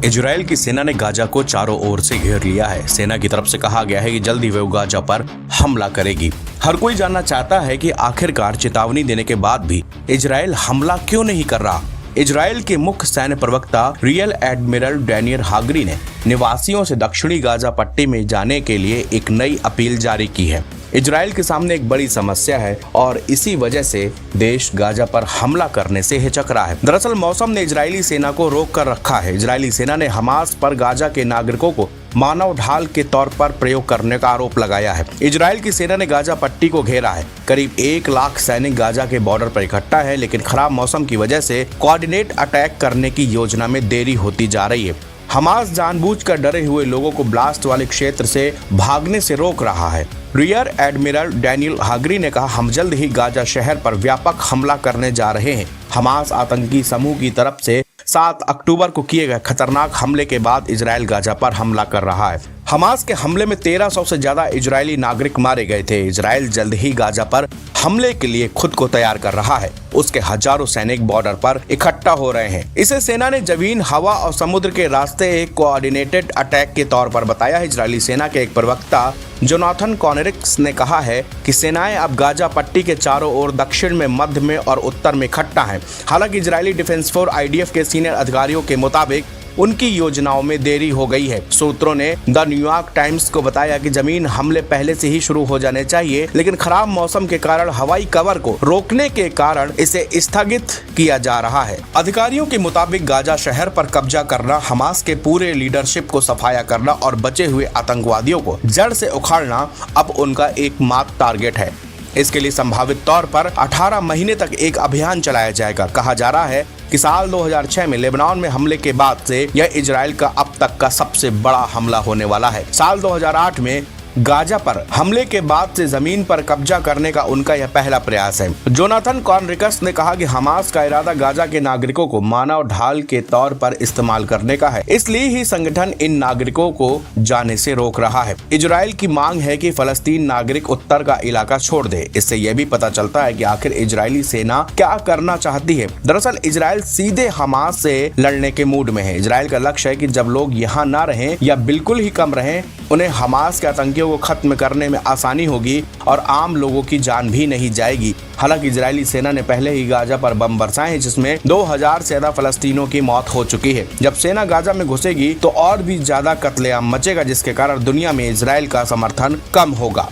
Israel की सेना ने गाजा को चारों ओर से घेर लिया है। सेना की तरफ से कहा गया है कि जल्दी वो गाजा पर हमला करेगी। हर कोई जानना चाहता है कि आखिरकार चेतावनी देने के बाद भी इजराइल हमला क्यों नहीं कर रहा। इजराइल के मुख्य सैन्य प्रवक्ता रियल एडमिरल डैनियल हागरी ने निवासियों से दक्षिणी गाजा पट्टी में जाने के लिए एक नई अपील जारी की है। इजराइल के सामने एक बड़ी समस्या है और इसी वजह से देश गाजा पर हमला करने से हिचक रहा है। दरअसल मौसम ने इजरायली सेना को रोक कर रखा है। इजरायली सेना ने हमास पर गाजा के नागरिकों को मानव ढाल के तौर पर प्रयोग करने का आरोप लगाया है। इजराइल की सेना ने गाजा पट्टी को घेरा है। करीब 1 लाख सैनिक गाजा के बॉर्डर पर इकट्ठा है, लेकिन खराब मौसम की वजह से कोऑर्डिनेट अटैक करने की योजना में देरी होती जा रही है। हमास जानबूझकर डरे हुए लोगों को ब्लास्ट वाले क्षेत्र से भागने से रोक रहा है। रियर एडमिरल डैनियल हागरी ने कहा, हम जल्द ही गाजा शहर पर व्यापक हमला करने जा रहे हैं। हमास आतंकी समूह की तरफ से 7 अक्टूबर को किए गए खतरनाक हमले के बाद इजराइल गाजा पर हमला कर रहा है। हमास के हमले में 1300 से ज्यादा इजरायली नागरिक मारे गए थे। इजराइल जल्द ही गाजा पर हमले के लिए खुद को तैयार कर रहा है। उसके हजारों सैनिक बॉर्डर पर इकट्ठा हो रहे हैं। इसे सेना ने जमीन, हवा और समुद्र के रास्ते एक कोऑर्डिनेटेड अटैक के तौर पर बताया है। इजरायली सेना के एक प्रवक्ता जोनाथन कॉनेरिक्स ने कहा है कि सेनाएं अब गाजा पट्टी के चारों ओर दक्षिण में, मध्य में और उत्तर में इकट्ठा हैं। हालांकि इजरायली डिफेंस फोर्स IDF के सीनियर अधिकारियों के मुताबिक उनकी योजनाओं में देरी हो गई है। सूत्रों ने द न्यूयॉर्क टाइम्स को बताया कि जमीन हमले पहले से ही शुरू हो जाने चाहिए, लेकिन खराब मौसम के कारण हवाई कवर को रोकने के कारण इसे स्थगित किया जा रहा है। अधिकारियों के मुताबिक गाजा शहर पर कब्जा करना, हमास के पूरे लीडरशिप को सफाया करना और बचे हुए आतंकवादियों को जड़ से उखाड़ना अब उनका एकमात्र टारगेट है। इसके लिए संभावित तौर पर 18 महीने तक एक अभियान चलाया जाएगा। कहा जा रहा है कि साल 2006 में लेबनान में हमले के बाद से यह इजराइल का अब तक का सबसे बड़ा हमला होने वाला है। साल 2008 में गाजा पर हमले के बाद से जमीन पर कब्जा करने का उनका यह पहला प्रयास है। जोनाथन कॉनरिकस ने कहा कि हमास का इरादा गाजा के नागरिकों को मानव ढाल के तौर पर इस्तेमाल करने का है, इसलिए ही संगठन इन नागरिकों को जाने से रोक रहा है। इजराइल की मांग है कि फलस्तीन नागरिक उत्तर का इलाका छोड़ दे। इससे यह भी पता चलता है कि आखिर इजरायली सेना क्या करना चाहती है। दरअसल इजराइल सीधे हमास से लड़ने के मूड में है। इजराइल का लक्ष्य है कि जब लोग यहाँ न रहें या बिल्कुल ही कम रहें, उन्हें हमास के आतंकियों को खत्म करने में आसानी होगी और आम लोगों की जान भी नहीं जाएगी। हालांकि इजरायली सेना ने पहले ही गाजा पर बम बरसाए हैं, जिसमें 2000 से ज्यादा फलस्तीनियों की मौत हो चुकी है। जब सेना गाजा में घुसेगी तो और भी ज्यादा कत्लेआम मचेगा, जिसके कारण दुनिया में इजराइल का समर्थन कम होगा।